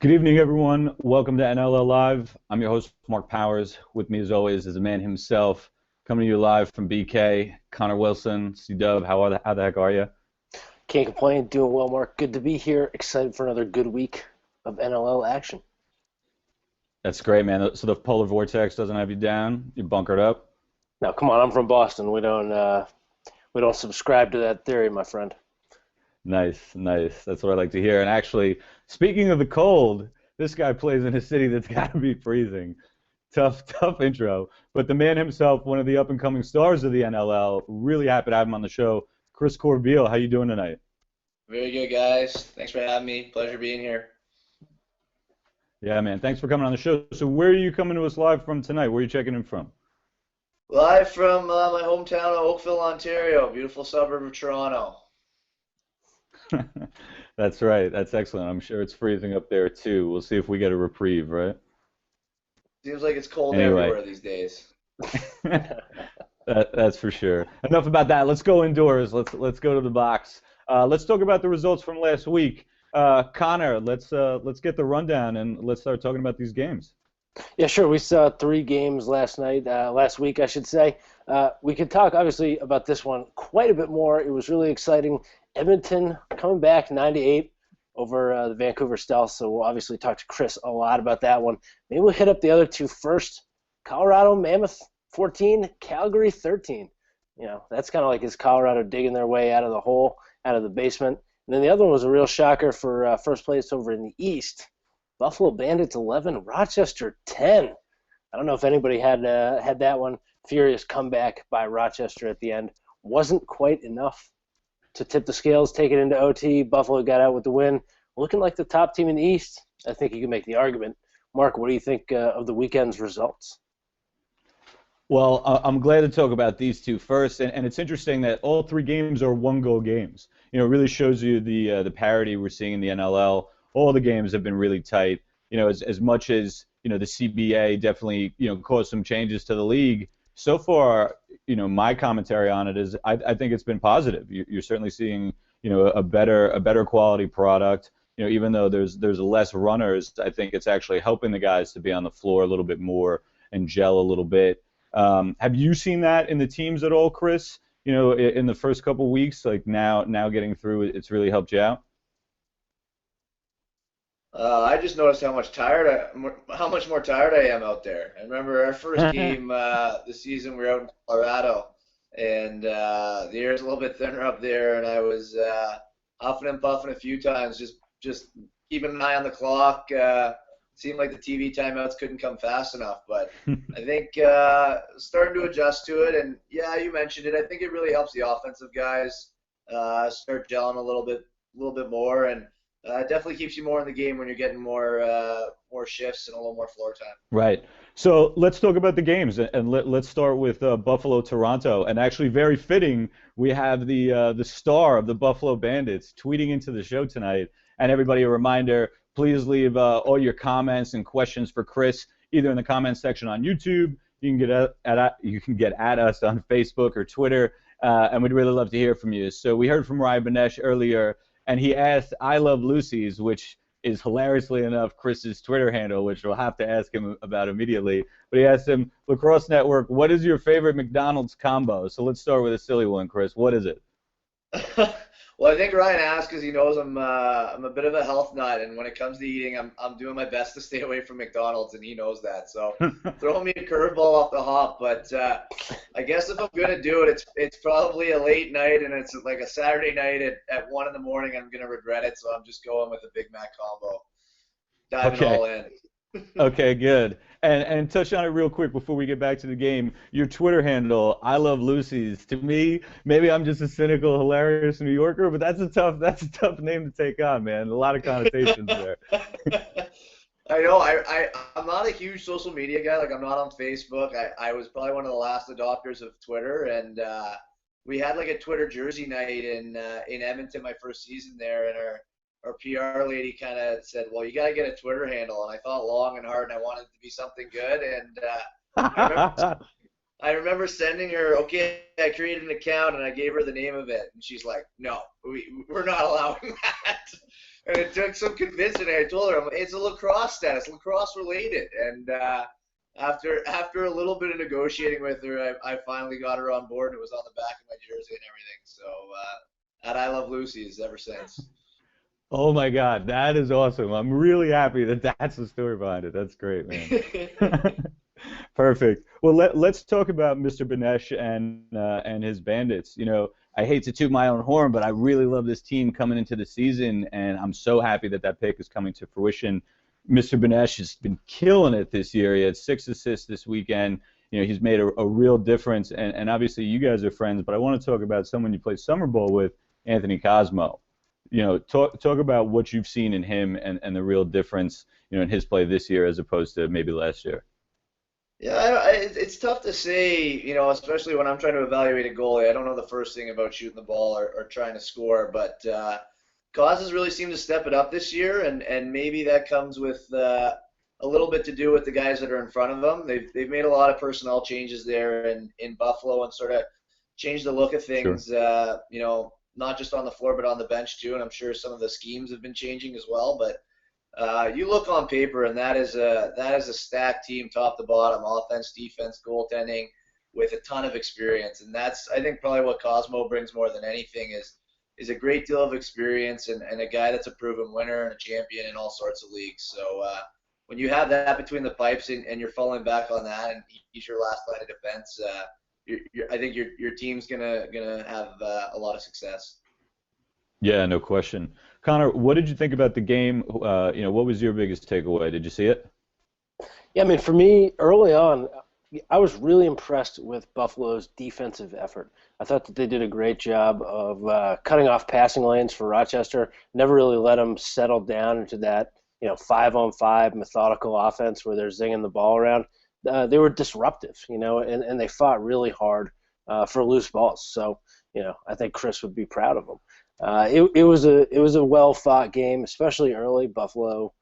Good evening, everyone. Welcome to NLL Live. I'm your host, Mark Powers. With me, as always, is the man himself, coming to you live from BK, Connor Wilson. C-Dub, how the heck are you? Can't complain. Doing well, Mark. Good to be here. Excited for another good week of NLL action. That's great, man. So the polar vortex doesn't have you down? You bunkered up? Now, come on. I'm from Boston. We don't subscribe to that theory, my friend. Nice, nice. That's what I like to hear. And actually, speaking of the cold, this guy plays in a city that's got to be freezing. Tough, tough intro. But the man himself, one of the up-and-coming stars of the NLL, really happy to have him on the show. Chris Corbeil, how you doing tonight? Very good, guys. Thanks for having me. Pleasure being here. Yeah, man. Thanks for coming on the show. So where are you coming to us live from tonight? Where are you checking in from? Live from my hometown of Oakville, Ontario, beautiful suburb of Toronto. That's right. That's excellent. I'm sure it's freezing up there too. We'll see if we get a reprieve, right? Seems like it's cold Anyway, everywhere these days. that's for sure. Enough about that. Let's go indoors. Let's go to the box. Let's talk about the results from last week. Connor, let's get the rundown and let's start talking about these games. Yeah, sure. We saw three games last week, I should say. We could talk, obviously, about this one quite a bit more. It was really exciting. Edmonton coming back 98 over the Vancouver Stealth, so we'll obviously talk to Chris a lot about that one. Maybe we'll hit up the other two first. Colorado Mammoth 14, Calgary 13. That's kind of like is Colorado digging their way out of the hole, out of the basement. And then the other one was a real shocker for first place over in the East. Buffalo Bandits 11, Rochester 10. I don't know if anybody had that one. Furious comeback by Rochester at the end. Wasn't quite enough to tip the scales, take it into OT. Buffalo got out with the win. Looking like the top team in the East. I think you can make the argument. Mark, what do you think of the weekend's results? Well, I'm glad to talk about these two first, and it's interesting that all three games are one-goal games. It really shows you the parity we're seeing in the NLL. All the games have been really tight. As much as the CBA definitely caused some changes to the league. So far, my commentary on it is I think it's been positive. You're certainly seeing a better quality product. Even though there's less runners, I think it's actually helping the guys to be on the floor a little bit more and gel a little bit. Have you seen that in the teams at all, Chris? In the first couple weeks, like now getting through, it's really helped you out. I just noticed how much more tired I am out there. I remember our first game this season. We were out in Colorado, and the air's a little bit thinner up there, and I was huffing and puffing a few times, just keeping an eye on the clock. Seemed like the TV timeouts couldn't come fast enough, but I think starting to adjust to it. And yeah, you mentioned it. I think it really helps the offensive guys start gelling a little bit more, and it definitely keeps you more in the game when you're getting more shifts and a little more floor time. Right. So let's talk about the games, and let's start with Buffalo Toronto. And actually, very fitting, we have the star of the Buffalo Bandits tweeting into the show tonight. And everybody, a reminder: please leave all your comments and questions for Chris either in the comments section on YouTube. You can get at us on Facebook or Twitter, and we'd really love to hear from you. So we heard from Ryan Benesh earlier, and he asked "I love Lucy's," which is hilariously enough Chris's Twitter handle, which we'll have to ask him about immediately. But he asked him, Lacrosse Network, what is your favorite McDonald's combo? So let's start with a silly one, Chris. What is it? Well, I think Ryan asked because he knows I'm a bit of a health nut, and when it comes to eating, I'm doing my best to stay away from McDonald's, and he knows that. So throwing me a curveball off the hop, but I guess if I'm gonna do it, it's probably a late night, and it's like a Saturday night at 1 in the morning. I'm gonna regret it, so I'm just going with a Big Mac combo, diving Okay. all in. Okay, good. And touch on it real quick before we get back to the game. Your Twitter handle, I love Lucy's. To me, maybe I'm just a cynical, hilarious New Yorker, but that's a tough name to take on, man. A lot of connotations there. I know. I'm not a huge social media guy. Like, I'm not on Facebook. I was probably one of the last adopters of Twitter, and we had like a Twitter jersey night in Edmonton my first season there, and our PR lady kind of said, "Well, you got to get a Twitter handle." And I thought long and hard, and I wanted it to be something good. And I remember I remember sending her, okay, I created an account and I gave her the name of it, and she's like, "No, we're not allowing that." And it took some convincing. I told her, it's a lacrosse status, lacrosse related. And after a little bit of negotiating with her, I finally got her on board. It was on the back of my jersey and everything. So and I love Lucy's ever since. Oh my God, that is awesome. I'm really happy that that's the story behind it. That's great, man. Perfect. Well, let's talk about Mr. Benesh and his Bandits. You know, I hate to toot my own horn, but I really love this team coming into the season, and I'm so happy that that pick is coming to fruition. Mr. Benesh has been killing it this year. He had 6 assists this weekend. You know, he's made a real difference, and obviously you guys are friends, but I want to talk about someone you play summer ball with, Anthony Cosmo. You know, talk about what you've seen in him and the real difference, you know, in his play this year as opposed to maybe last year. Yeah, it's tough to say, you know, especially when I'm trying to evaluate a goalie. I don't know the first thing about shooting the ball or trying to score, but Cause has really seemed to step it up this year, and maybe that comes with a little bit to do with the guys that are in front of them. They've made a lot of personnel changes there in Buffalo and sort of changed the look of things, Sure. you know, not just on the floor but on the bench too, and I'm sure some of the schemes have been changing as well, but you look on paper, and that is a stacked team, top to bottom, offense, defense, goaltending, with a ton of experience. And that's, I think, probably what Cosmo brings more than anything is a great deal of experience and a guy that's a proven winner and a champion in all sorts of leagues. So when you have that between the pipes and you're falling back on that, and he's your last line of defense, I think your team's gonna have a lot of success. Yeah, no question. Connor, what did you think about the game? You know, what was your biggest takeaway? Did you see it? Yeah, I mean, for me, early on, I was really impressed with Buffalo's defensive effort. I thought that they did a great job of cutting off passing lanes for Rochester. Never really let them settle down into that, 5-on-5 methodical offense where they're zinging the ball around. They were disruptive, and they fought really hard for loose balls. So, I think Chris would be proud of them. It was a well fought game, especially early. Buffalo,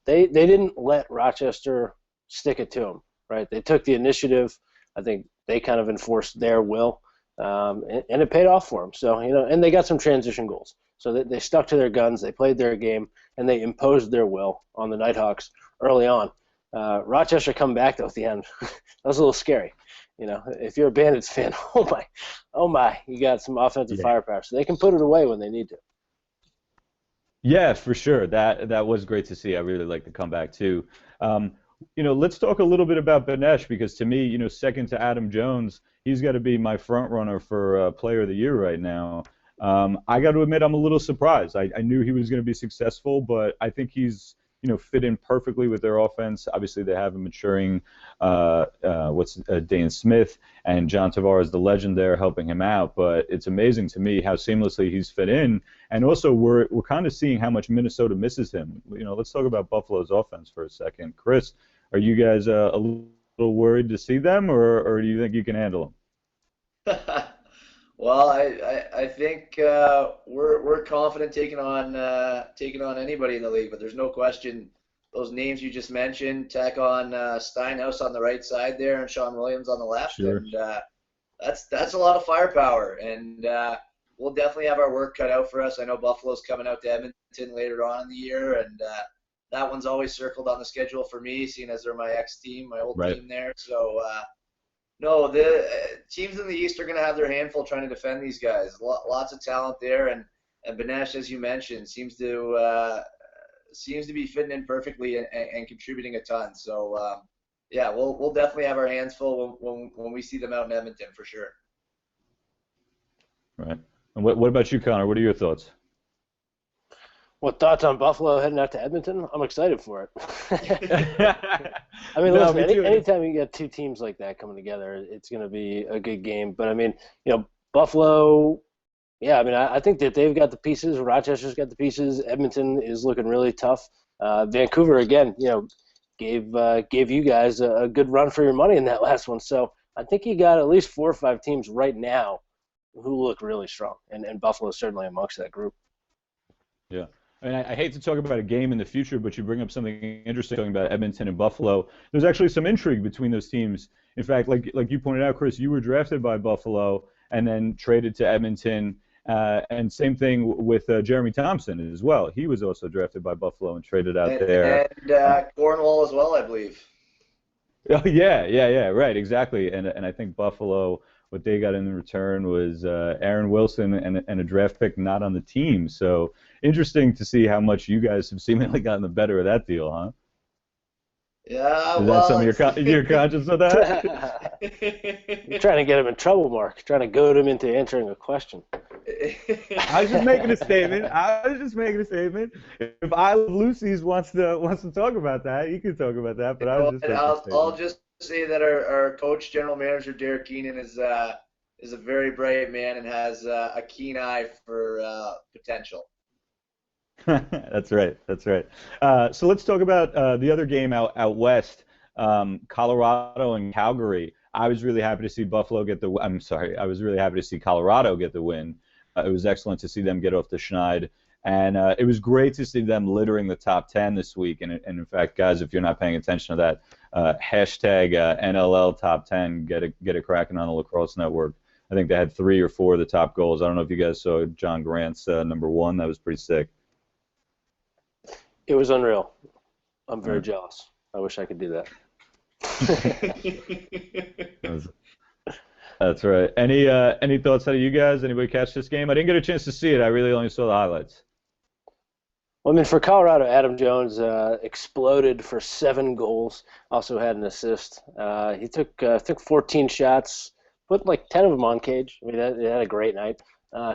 they didn't let Rochester stick it to them, right? They took the initiative. I think they kind of enforced their will, and it paid off for them. So and they got some transition goals. So they stuck to their guns. They played their game, and they imposed their will on the Nighthawks early on. Rochester come back though at the end. That was a little scary. If you're a Bandits fan, oh my, you got some offensive firepower, so they can put it away when they need to. Yeah, for sure. That was great to see. I really like the comeback too. Let's talk a little bit about Benesh because to me, second to Adam Jones, he's got to be my front runner for Player of the Year right now. I got to admit, I'm a little surprised. I knew he was going to be successful, but I think he's fit in perfectly with their offense. Obviously, they have a maturing Dane Smith and John Tavares, the legend there, helping him out. But it's amazing to me how seamlessly he's fit in. And also, we're kind of seeing how much Minnesota misses him. Let's talk about Buffalo's offense for a second. Chris, are you guys a little worried to see them, or do you think you can handle them? Well, I think we're confident taking on anybody in the league, but there's no question those names you just mentioned. Tack on Steinhaus on the right side there and Sean Williams on the left, sure. And that's a lot of firepower, and we'll definitely have our work cut out for us. I know Buffalo's coming out to Edmonton later on in the year, and that one's always circled on the schedule for me, seeing as they're my ex-team, my old team there. So. No, the teams in the East are going to have their handful trying to defend these guys. Lots of talent there, and Benesh, as you mentioned, seems to be fitting in perfectly and contributing a ton. So, yeah, we'll definitely have our hands full when we see them out in Edmonton for sure. Right. And what about you, Connor? What are your thoughts? What thoughts on Buffalo heading out to Edmonton? I'm excited for it. I mean, listen, anytime you get two teams like that coming together, it's going to be a good game. But, I mean, Buffalo, yeah, I mean, I think that they've got the pieces. Rochester's got the pieces. Edmonton is looking really tough. Vancouver, again, gave you guys a good run for your money in that last one. So I think you got at least 4 or 5 teams right now who look really strong. And Buffalo's certainly amongst that group. Yeah. I mean, I hate to talk about a game in the future, but you bring up something interesting talking about Edmonton and Buffalo. There's actually some intrigue between those teams. In fact, like you pointed out, Chris, you were drafted by Buffalo and then traded to Edmonton. And same thing with Jeremy Thompson as well. He was also drafted by Buffalo and traded out there. And Cornwall as well, I believe. Oh yeah, right, exactly. And I think Buffalo, what they got in return was Aaron Wilson and a draft pick not on the team. So interesting to see how much you guys have seemingly gotten the better of that deal, huh? Yeah, Is well, that something you're conscious of that? You're trying to get him in trouble, Mark. You're trying to goad him into answering a question. I was just making a statement. If I Love Lucy's wants to talk about that, you can talk about that. But I was just making a statement. I'll just say that our coach, general manager Derek Keenan, is a very bright man and has a keen eye for potential. That's right. So let's talk about the other game out west, Colorado and Calgary. I was really happy to see Buffalo get the. I'm sorry. I was really happy to see Colorado get the win. It was excellent to see them get off the schneid, and it was great to see them littering the top 10 this week. And in fact, guys, if you're not paying attention to that, hashtag NLL top 10, get it cracking on the Lacrosse Network. I think they had 3 or 4 of the top goals. I don't know if you guys saw John Grant's number 1. That was pretty sick. It was unreal. I'm very jealous. I wish I could do that. That's right. Any thoughts out of you guys? Anybody catch this game? I didn't get a chance to see it. I really only saw the highlights. Well, I mean, for Colorado, Adam Jones exploded for 7 goals. Also had an assist. He took 14 shots, put like 10 of them on cage. I mean, he had a great night.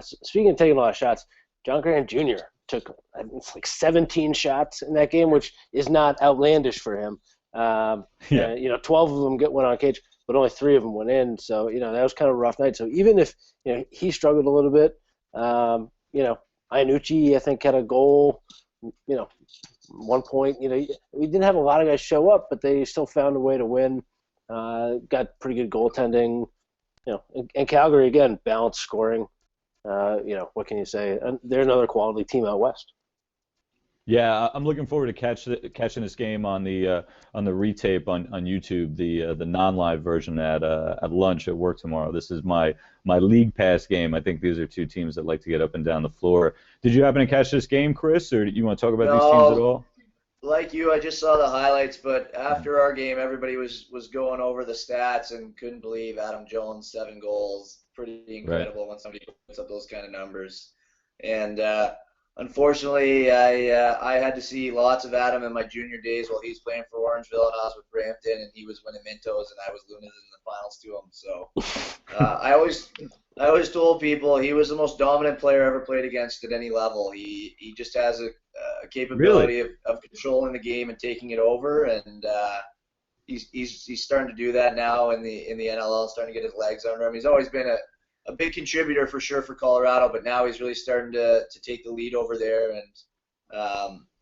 Speaking of taking a lot of shots, John Grant Jr. took like 17 shots in that game, which is not outlandish for him. 12 of them went on cage, but only 3 of them went in. So, that was kind of a rough night. So even if, he struggled a little bit, Iannucci, I think, had a goal, 1 point. We didn't have a lot of guys show up, but they still found a way to win. Got pretty good goaltending. And Calgary, again, balanced scoring. What can you say? And they're another quality team out west. Yeah, I'm looking forward to catching this game on the retape on YouTube, the non-live version at lunch at work tomorrow. This is my league pass game. I think these are 2 teams that like to get up and down the floor. Did you happen to catch this game, Chris, or do you want to talk about these teams at all? Like you, I just saw the highlights, but after our game, everybody was going over the stats and couldn't believe Adam Jones, 7 goals. Pretty incredible when somebody puts up those kind of numbers. And unfortunately, I had to see lots of Adam in my junior days while he was playing for Orangeville, and I was with Brampton, and he was winning Mintos, and I was losing in the finals to him. So I always told people he was the most dominant player I ever played against at any level. He just has a capability of controlling the game and taking it over, and he's starting to do that now in the NLL, starting to get his legs under him. He's always been a big contributor for sure for Colorado, but now he's really starting to take the lead over there, and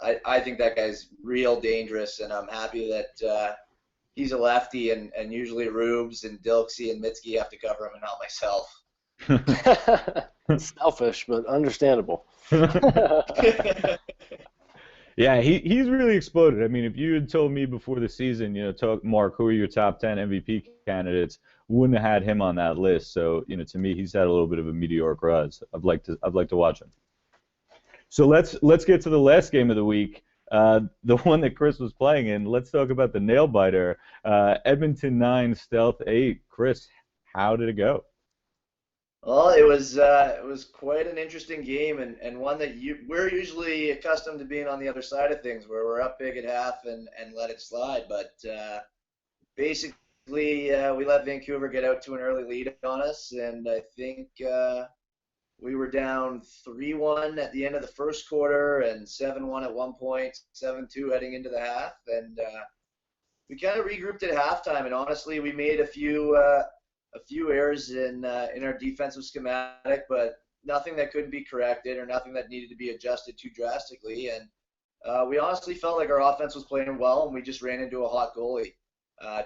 I think that guy's real dangerous, and I'm happy that he's a lefty, and usually Rubes and Dilksey and Mitski have to cover him and not myself. Selfish, but understandable. Yeah, he's really exploded. I mean, if you had told me before the season, Mark, who are your top 10 MVP candidates, wouldn't have had him on that list. So, to me, he's had a little bit of a meteoric rise. I'd like to watch him. So let's get to the last game of the week, the one that Chris was playing in. Let's talk about the nail biter, Edmonton 9, Stealth 8. Chris, how did it go? Well, it was quite an interesting game, and one that we're usually accustomed to being on the other side of things, where we're up big at half and let it slide. But basically, we let Vancouver get out to an early lead on us, and I think we were down 3-1 at the end of the first quarter and 7-1 at one point, 7-2 heading into the half, and we kind of regrouped at halftime. And honestly, we made a few errors in our defensive schematic, but nothing that couldn't be corrected or nothing that needed to be adjusted too drastically. And we honestly felt like our offense was playing well, and we just ran into a hot goalie.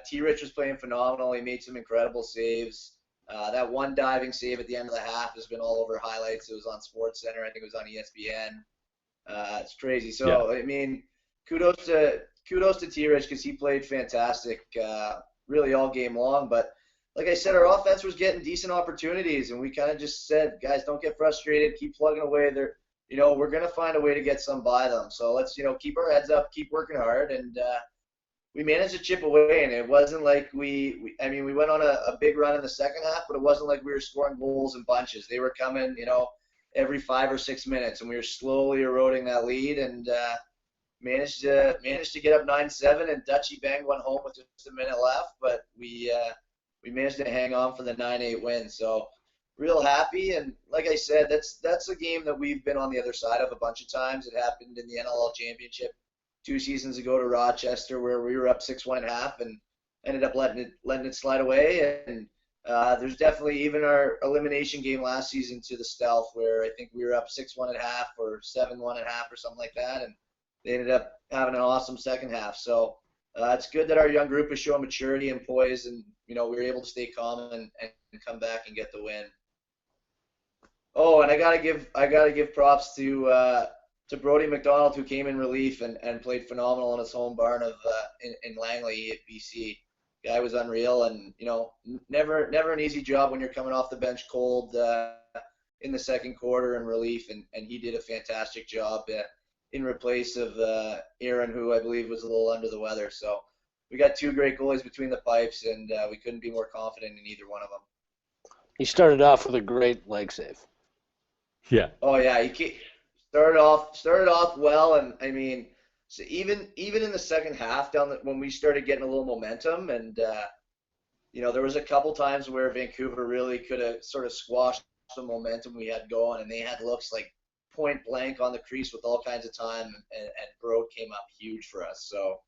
T-Rich was playing phenomenal. He made some incredible saves. That one diving save at the end of the half has been all over highlights. It was on SportsCenter. I think it was on ESPN. It's crazy. So, yeah. I mean, kudos to T-Rich because he played fantastic really all game long. But like I said, our offense was getting decent opportunities, and we kind of just said, guys, don't get frustrated, keep plugging away. We're gonna find a way to get some by them. So let's, keep our heads up, keep working hard, and we managed to chip away. And it wasn't like we went on a big run in the second half, but it wasn't like we were scoring goals in bunches. They were coming, every 5 or 6 minutes, and we were slowly eroding that lead, and managed to get up 9-7, and Dutchy banged one home with just a minute left, but we managed to hang on for the 9-8 win. So real happy, and like I said, that's a game that we've been on the other side of a bunch of times. It happened in the NLL championship 2 seasons ago to Rochester, where we were up 6-1.5 and ended up letting it slide away. And there's definitely even our elimination game last season to the Stealth, where I think we were up 6-1.5 or 7-1.5 or something like that, and they ended up having an awesome second half. So it's good that our young group is showing maturity and poise, and we were able to stay calm and come back and get the win. Oh, and I gotta give props to Brody Mcdonald, who came in relief and played phenomenal in his home barn of in Langley at BC. Guy was unreal, and never an easy job when you're coming off the bench cold in the second quarter in relief, and he did a fantastic job in replace of Aaron, who I believe was a little under the weather. So we got 2 great goalies between the pipes, and we couldn't be more confident in either one of them. He started off with a great leg save. Yeah. Oh yeah, he started off well, and I mean, so even in the second half, when we started getting a little momentum, and there was a couple times where Vancouver really could have sort of squashed the momentum we had going, and they had looks like point blank on the crease with all kinds of time, and Brode came up huge for us. So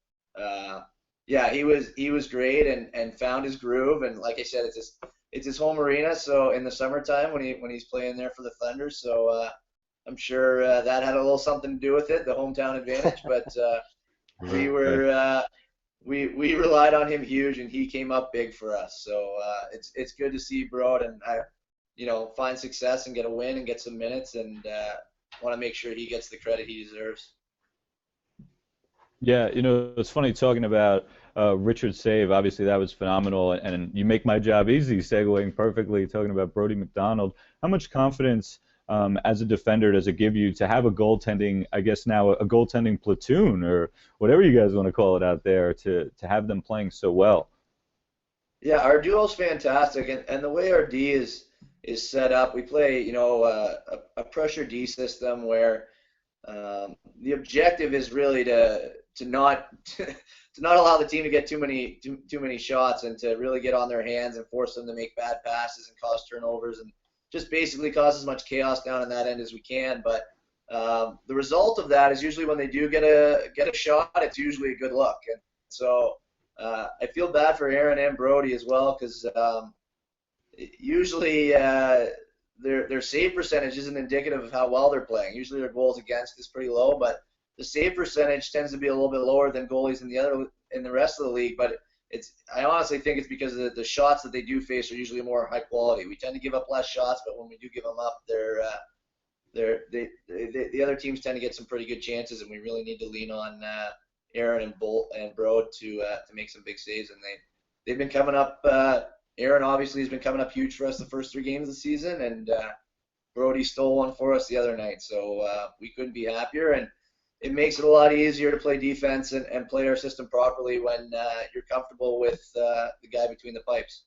yeah, he was great and found his groove, and like I said, it's his home arena, so in the summertime when he's playing there for the Thunder, so I'm sure that had a little something to do with it, the hometown advantage. But we relied on him huge, and he came up big for us. So it's good to see Brode and find success and get a win and get some minutes, and want to make sure he gets the credit he deserves. Yeah, it's funny talking about Richard's save. Obviously, that was phenomenal, and you make my job easy segueing perfectly talking about Brody Mcdonald. How much confidence as a defender does it give you to have a goaltending, I guess now a goaltending platoon or whatever you guys want to call it out there, to have them playing so well? Yeah, our duo's fantastic, and the way our D is set up, we play a pressure D system where the objective is really to not allow the team to get too many shots, and to really get on their hands and force them to make bad passes and cause turnovers, and just basically cause as much chaos down in that end as we can. But the result of that is usually when they do get a shot, it's usually a good look. And so I feel bad for Aaron and Brody as well, because usually their save percentage isn't indicative of how well they're playing. Usually their goals against is pretty low, but the save percentage tends to be a little bit lower than goalies in the rest of the league. But I honestly think it's because the shots that they do face are usually more high quality. We tend to give up less shots, but when we do give them up, the other teams tend to get some pretty good chances, and we really need to lean on Aaron and Brode to make some big saves. And they've been coming up. Aaron obviously has been coming up huge for us the first 3 games of the season, and Brody stole one for us the other night. So we couldn't be happier, and it makes it a lot easier to play defense and play our system properly when you're comfortable with the guy between the pipes.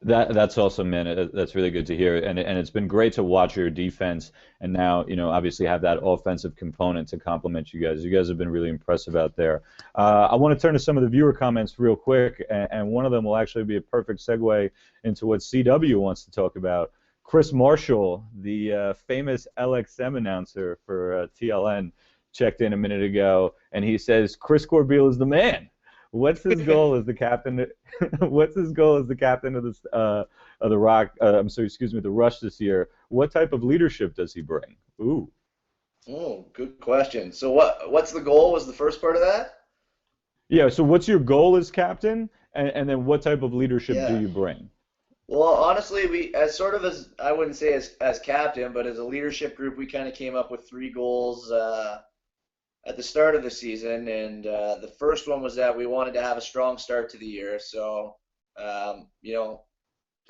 That's awesome, man. That's really good to hear, and it's been great to watch your defense, and now obviously have that offensive component to complement you guys. You guys have been really impressive out there. I want to turn to some of the viewer comments real quick, and one of them will actually be a perfect segue into what CW wants to talk about. Chris Marshall, the famous LXM announcer for TLN, checked in a minute ago, and he says Chris Corbeil is the man. What's his goal as the captain? What's his goal as the captain of the the Rush this year? What type of leadership does he bring? Ooh. Oh, good question. So what's the goal? Was the first part of that? Yeah. So what's your goal as captain, and then what type of leadership do you bring? Well, honestly, I wouldn't say as captain, but as a leadership group, we kind of came up with 3 goals at the start of the season, and the first one was that we wanted to have a strong start to the year. So, you know,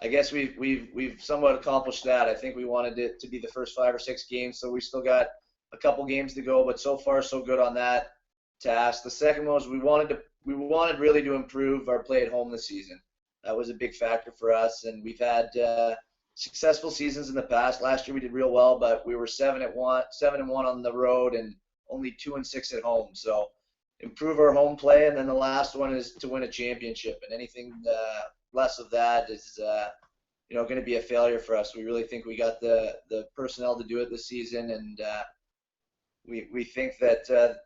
I guess we've somewhat accomplished that. I think we wanted it to be the first 5 or 6 games, so we still got a couple games to go, but so far so good on that task. The second one was we wanted really to improve our play at home this season. That was a big factor for us, and we've had successful seasons in the past. Last year we did real well, but we were 7-1 on the road, and only 2-6 at home. So improve our home play, and then the last one is to win a championship. And anything less of that is, going to be a failure for us. We really think we got the personnel to do it this season, and we think that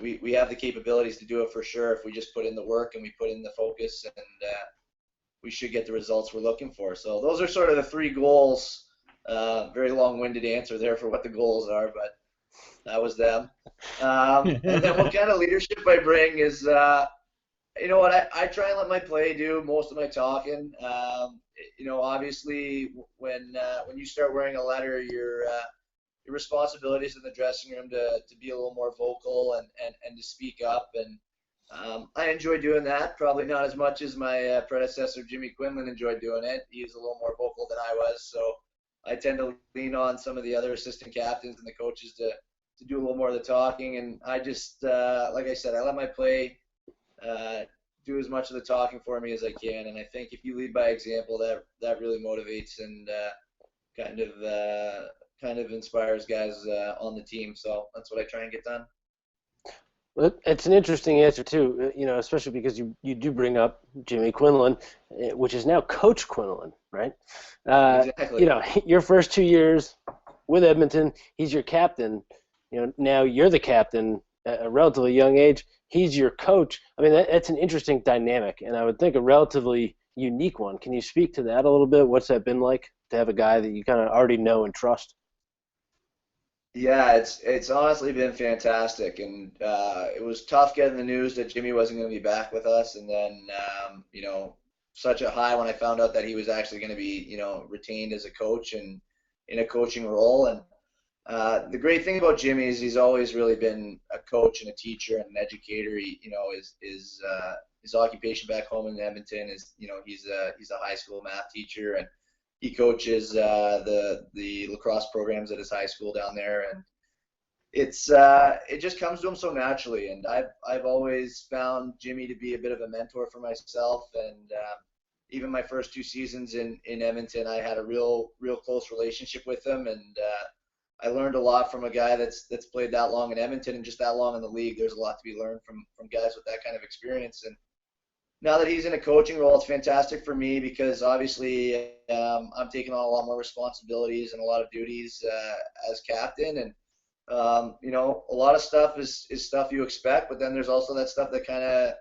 we have the capabilities to do it for sure if we just put in the work and we put in the focus, and we should get the results we're looking for. So those are sort of the 3 goals. Very long-winded answer there for what the goals are, but that was them. And then what kind of leadership I bring is, I try and let my play do most of my talking. Obviously when you start wearing a letter, your responsibilities in the dressing room to be a little more vocal and to speak up. And I enjoy doing that, probably not as much as my predecessor, Jimmy Quinlan, enjoyed doing it. He was a little more vocal than I was, so I tend to lean on some of the other assistant captains and the coaches to do a little more of the talking. And I just, like I said, I let my play do as much of the talking for me as I can. And I think if you lead by example, that really motivates and kind of inspires guys on the team. So that's what I try and get done. Well, it's an interesting answer too, especially because you do bring up Jimmy Quinlan, which is now Coach Quinlan, right? Exactly. Your first 2 years with Edmonton, he's your captain. Now you're the captain at a relatively young age. He's your coach. I mean, that's an interesting dynamic, and I would think a relatively unique one. Can you speak to that a little bit? What's that been like to have a guy that you kind of already know and trust? Yeah, it's honestly been fantastic, and it was tough getting the news that Jimmy wasn't going to be back with us, and then such a high when I found out that he was actually going to be retained as a coach and in a coaching role. And the great thing about Jimmy is he's always really been a coach and a teacher and an educator. His occupation back home in Edmonton is he's a high school math teacher, and he coaches the lacrosse programs at his high school down there, and it just comes to him so naturally. And I've always found Jimmy to be a bit of a mentor for myself, and even my first 2 seasons in Edmonton, I had a real close relationship with him, and I learned a lot from a guy that's played that long in Edmonton and just that long in the league. There's a lot to be learned from guys with that kind of experience. And now that he's in a coaching role, it's fantastic for me because obviously I'm taking on a lot more responsibilities and a lot of duties as captain. And a lot of stuff is stuff you expect, but then there's also that stuff that kind of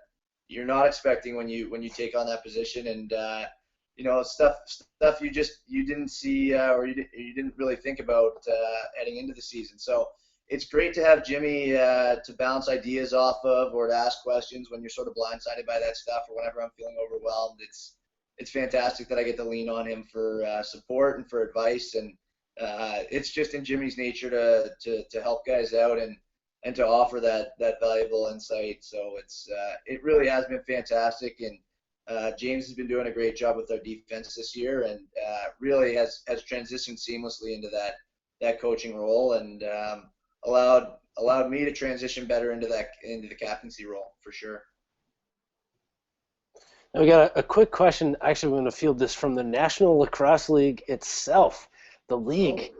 you're not expecting when you take on that position. And stuff you didn't see or you didn't really think about heading into the season. So it's great to have Jimmy to bounce ideas off of or to ask questions when you're sort of blindsided by that stuff or whenever I'm feeling overwhelmed. It's fantastic that I get to lean on him for support and for advice, and it's just in Jimmy's nature to help guys out and to offer that valuable insight. So it really has been fantastic, and James has been doing a great job with our defense this year, and really has transitioned seamlessly into that coaching role, and allowed me to transition better into the captaincy role for sure. Now we got a quick question. Actually, we're going to field this from the National Lacrosse League itself. The league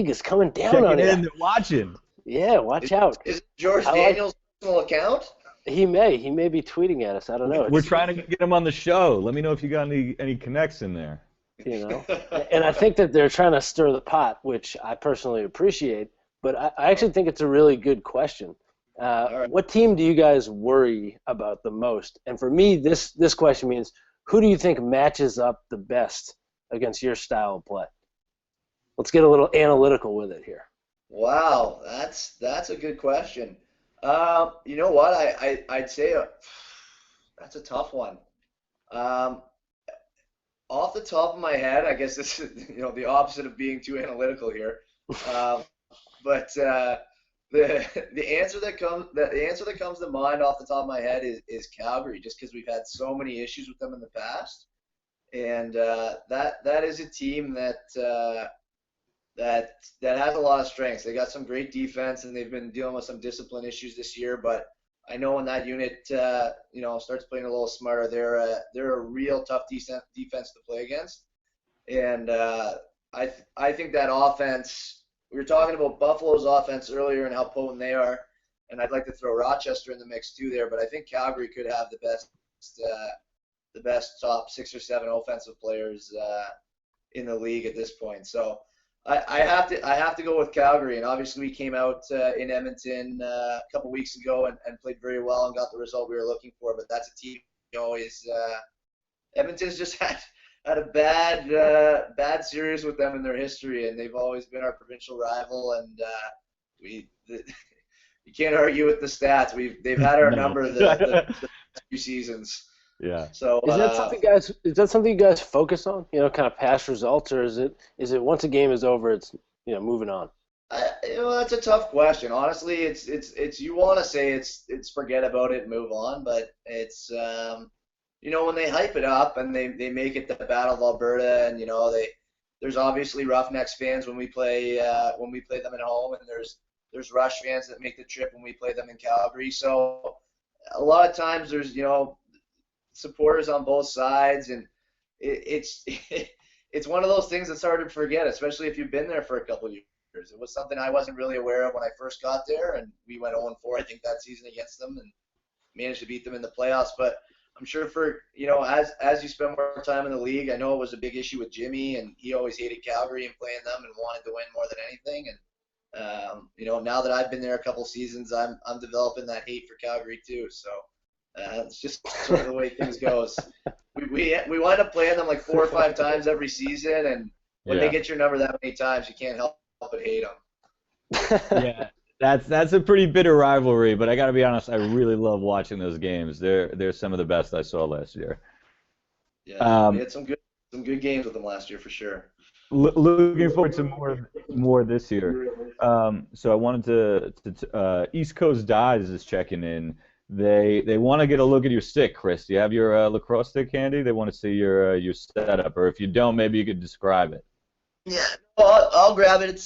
is coming down on you. They're watching. Yeah, watch out. Is George Daniels' personal account? He may be tweeting at us. I don't know. We're trying to get him on the show. Let me know if you got any connects in there. And I think that they're trying to stir the pot, which I personally appreciate. But I actually think it's a really good question. Right. What team do you guys worry about the most? And for me, this question means, who do you think matches up the best against your style of play? Let's get a little analytical with it here. Wow, that's a good question. You know what? I'd say that's a tough one. Off the top of my head, I guess this is the opposite of being too analytical here. But the answer that comes to mind off the top of my head is Calgary, just because we've had so many issues with them in the past, and that is a team that has a lot of strengths. They got some great defense, and they've been dealing with some discipline issues this year. But I know when that unit starts playing a little smarter, they're a real tough defense to play against. And I think that offense. We were talking about Buffalo's offense earlier and how potent they are, and I'd like to throw Rochester in the mix too there. But I think Calgary could have the best top 6 or 7 offensive players in the league at this point. So I have to go with Calgary. And obviously we came out in Edmonton a couple weeks ago and played very well and got the result we were looking for. But that's a team Edmonton's just had a bad series with them in their history, and they've always been our provincial rival. And you can't argue with the stats. They've had our number the few seasons. Yeah. So is that something you guys focus on? Kind of past results, or is it once a game is over, it's moving on? That's a tough question. Honestly, it's you want to say it's forget about it, and move on, but it's when they hype it up and they make it the Battle of Alberta, and there's obviously Roughnecks fans when we play them at home, and there's Rush fans that make the trip when we play them in Calgary. So a lot of times there's supporters on both sides, and it's one of those things that's hard to forget, especially if you've been there for a couple of years. It was something I wasn't really aware of when I first got there, and we went 0-4 I think that season against them and managed to beat them in the playoffs. But I'm sure for as you spend more time in the league, I know it was a big issue with Jimmy, and he always hated Calgary and playing them and wanted to win more than anything. And now that I've been there a couple seasons, I'm developing that hate for Calgary too. So it's just sort of the way things goes. We wind up playing them like 4 or 5 times every season, and when they get your number that many times, you can't help but hate them. Yeah. That's a pretty bitter rivalry, but I got to be honest, I really love watching those games. They're some of the best I saw last year. Yeah, we had some good games with them last year for sure. Looking forward to more this year. So I wanted to East Coast Dies is checking in. They want to get a look at your stick, Chris. Do you have your lacrosse stick handy? They want to see your setup, or if you don't, maybe you could describe it. Yeah, I'll grab it.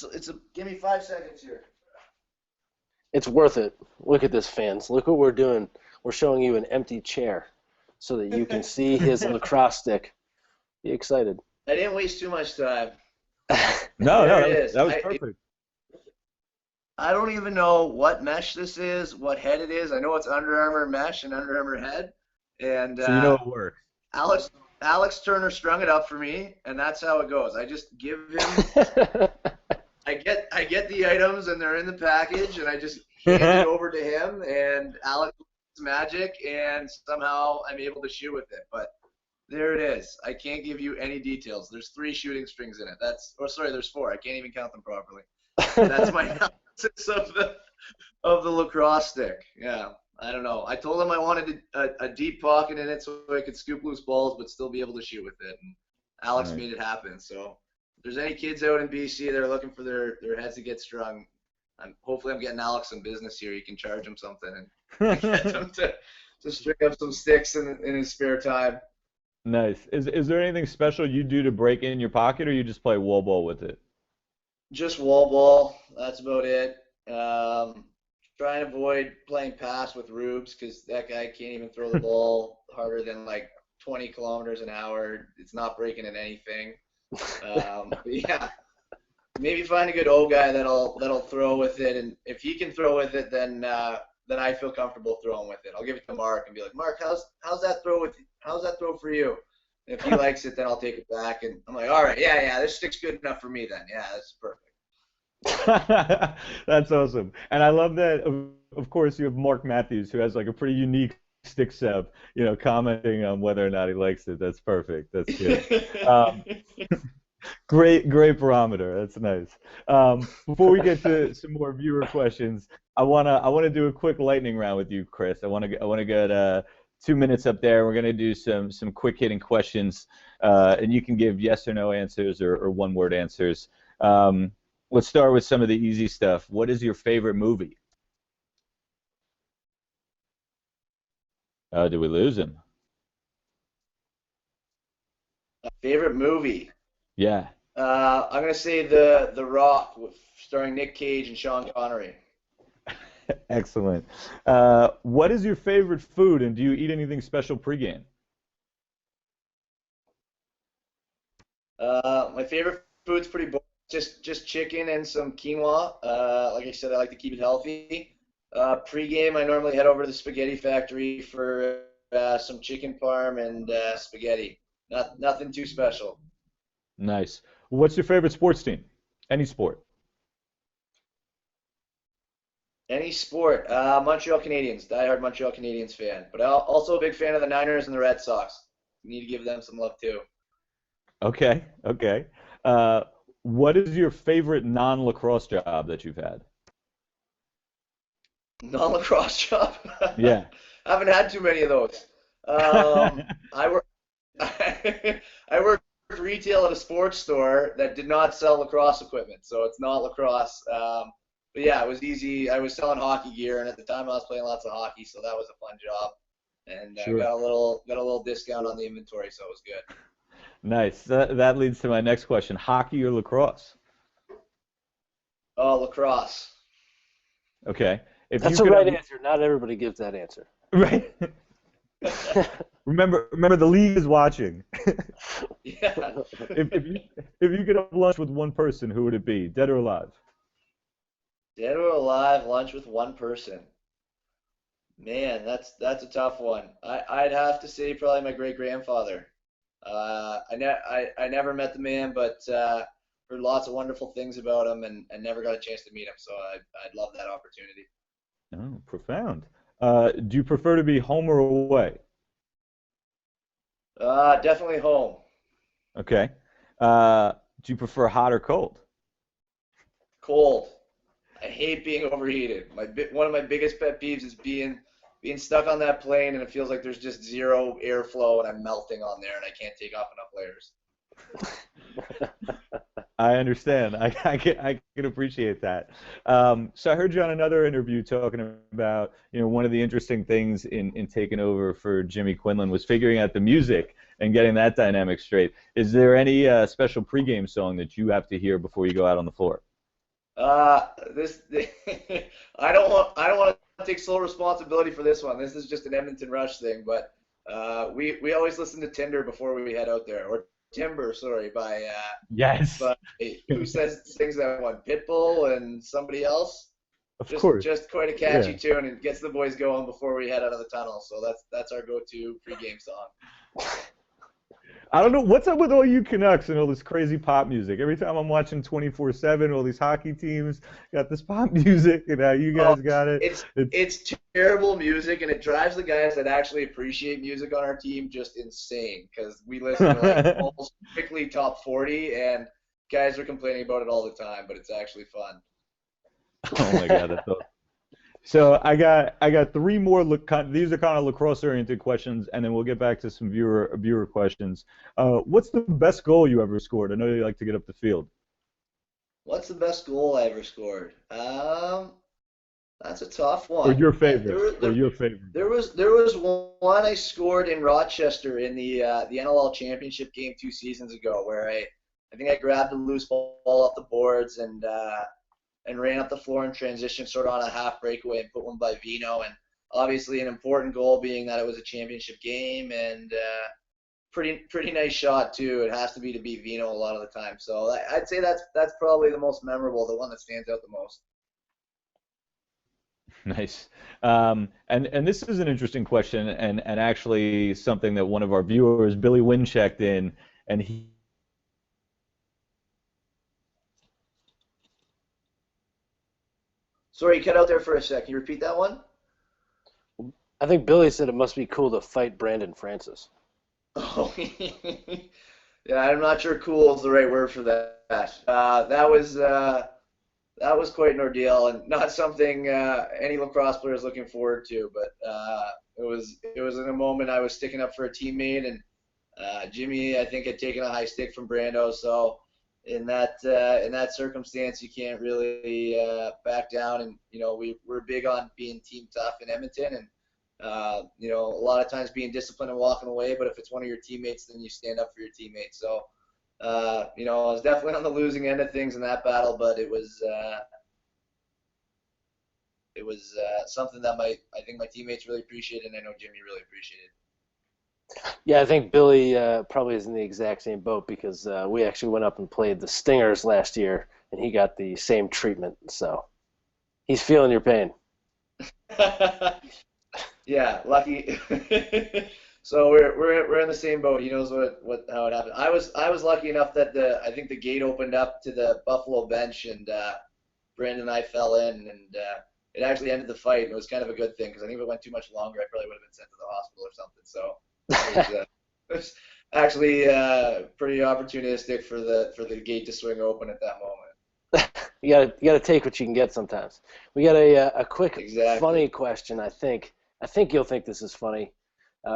Give me 5 seconds here. It's worth it. Look at this, fans. Look what we're doing. We're showing you an empty chair so that you can see his lacrosse stick. Be excited. I didn't waste too much time. No, that was perfect. I don't even know what mesh this is, what head it is. I know it's Under Armour mesh and Under Armour head. And so you know it works. Alex Turner strung it up for me, and that's how it goes. I just give him I get the items, and they're in the package, and I just hand it over to him, and Alex does magic, and somehow I'm able to shoot with it. But there it is. I can't give you any details. There's 3 shooting strings in it. There's 4. I can't even count them properly. That's my analysis of the lacrosse stick. Yeah, I don't know. I told him I wanted a deep pocket in it so I could scoop loose balls but still be able to shoot with it, and Alex made it happen. So if there's any kids out in BC that are looking for their heads to get strung, hopefully I'm getting Alex some business here. You can charge him something and get him to string up some sticks in his spare time. Nice. Is there anything special you do to break in your pocket, or you just play wall ball with it? Just wall ball. That's about it. Try and avoid playing pass with Rubes because that guy can't even throw the ball harder than like 20 kilometers an hour. It's not breaking in anything. But yeah, maybe find a good old guy that'll throw with it, and if he can throw with it, then I feel comfortable throwing with it. I'll give it to Mark and be like, Mark, how's that throw for you? And if he likes it, then I'll take it back, and I'm like, all right, yeah, this stick's good enough for me then. Yeah, that's perfect. That's awesome, and I love that. Of course, you have Mark Matthews, who has like a pretty unique stick setup, commenting on whether or not he likes it. That's perfect. That's good. Great barometer. That's nice. Before we get to some more viewer questions, I wanna do a quick lightning round with you, Chris. I wanna get 2 minutes up there. We're gonna do some quick hitting questions, and you can give yes or no answers or one word answers. Let's start with some of the easy stuff. What is your favorite movie? Did we lose him? Favorite movie? Yeah. I'm gonna say the Rock, starring Nick Cage and Sean Connery. Excellent. What is your favorite food, and do you eat anything special pregame? My favorite food's pretty boring. Just chicken and some quinoa. Like I said, I like to keep it healthy. Pre-game, I normally head over to the spaghetti factory for some chicken parm and spaghetti. Nothing too special. Nice. What's your favorite sports team? Any sport. Any sport. Montreal Canadiens. Diehard Montreal Canadiens fan. But also a big fan of the Niners and the Red Sox. Need to give them some love too. Okay, okay. What is your favorite non-lacrosse job that you've had? Non-lacrosse job. Yeah. I haven't had too many of those. I work. I worked retail at a sports store that did not sell lacrosse equipment, so it's not lacrosse. But yeah, it was easy. I was selling hockey gear, and at the time I was playing lots of hockey, so that was a fun job. And Sure. got a little discount on the inventory, so it was good. Nice. That leads to my next question. Hockey or lacrosse? Oh, lacrosse. Okay. If That's you the could right have, answer. Not everybody gives that answer. right. Remember, the league is watching. Yeah. If you could have lunch with one person, who would it be? Dead or alive? Dead or alive, lunch with one person. Man, that's a tough one. I'd have to say probably my great grandfather. I never met the man, but heard lots of wonderful things about him, and never got a chance to meet him. So I'd love that opportunity. Oh, profound. Do you prefer to be home or away? Definitely home. Okay. Do you prefer hot or cold? Cold. I hate being overheated. One of my biggest pet peeves is being stuck on that plane and it feels like there's just zero airflow and I'm melting on there and I can't take off enough layers. I understand. I can appreciate that. So I heard you on another interview talking about, one of the interesting things in taking over for Jimmy Quinlan was figuring out the music and getting that dynamic straight. Is there any special pregame song that you have to hear before you go out on the floor? This I don't want to take sole responsibility for this one. This is just an Edmonton Rush thing, but we always listen to Tinder before we head out there, or Timber, sorry, Yes, by who sings that one? Pitbull and somebody else. of Just course. just quite a catchy Yeah. tune and gets the boys going before we head out of the tunnel. So that's our go-to pregame song. I don't know what's up with all you Canucks and all this crazy pop music. Every time I'm watching 24/7, all these hockey teams got this pop music, and now you Oh, guys got it. it's terrible music, and it drives the guys that actually appreciate music on our team just insane because we listen to like almost strictly top 40, and guys are complaining about it all the time, but it's actually fun. Oh my God, that's awesome. So I got three more. These are kind of lacrosse-oriented questions, and then we'll get back to some viewer questions. What's the best goal you ever scored? I know you like to get up the field. What's the best goal I ever scored? That's a tough Or one. your There, favorite. Or there, your favorite there goal. was there was one I scored in Rochester in the NLL championship game 2 seasons ago, where I think I grabbed a loose ball off the boards and ran up the floor in transition, sort of on a half breakaway, and put one by Vino. And obviously, an important goal being that it was a championship game and pretty nice shot too. It has to beat Vino a lot of the time. So I'd say that's probably the most memorable, the one that stands out the most. Nice. And this is an interesting question, and actually something that one of our viewers, Billy Wynn, checked in, and he. Sorry, you cut out there for a sec. Can you repeat that one? I think Billy said it must be cool to fight Brandon Francis. Oh, yeah, I'm not sure "cool" is the right word for that. That was quite an ordeal, and not something any lacrosse player is looking forward to. But it was in a moment I was sticking up for a teammate, and Jimmy, I think, had taken a high stick from Brando, so in that circumstance, you can't really back down. And we're big on being team tough in Edmonton, and a lot of times being disciplined and walking away. But if it's one of your teammates, then you stand up for your teammates. So I was definitely on the losing end of things in that battle, but it was something that I think my teammates really appreciated, and I know Jimmy really appreciated. Yeah, I think Billy probably is in the exact same boat because we actually went up and played the Stingers last year, and he got the same treatment. So he's feeling your pain. Yeah, lucky. So we're in the same boat. He knows how it happened. I was lucky enough that I think the gate opened up to the Buffalo bench, and Brandon and I fell in, and it actually ended the fight. And it was kind of a good thing because I think if it went too much longer, I probably would have been sent to the hospital or something. So. It was actually pretty opportunistic for the gate to swing open at that moment. You gotta take what you can get sometimes. We got a quick funny question. I think you'll think this is funny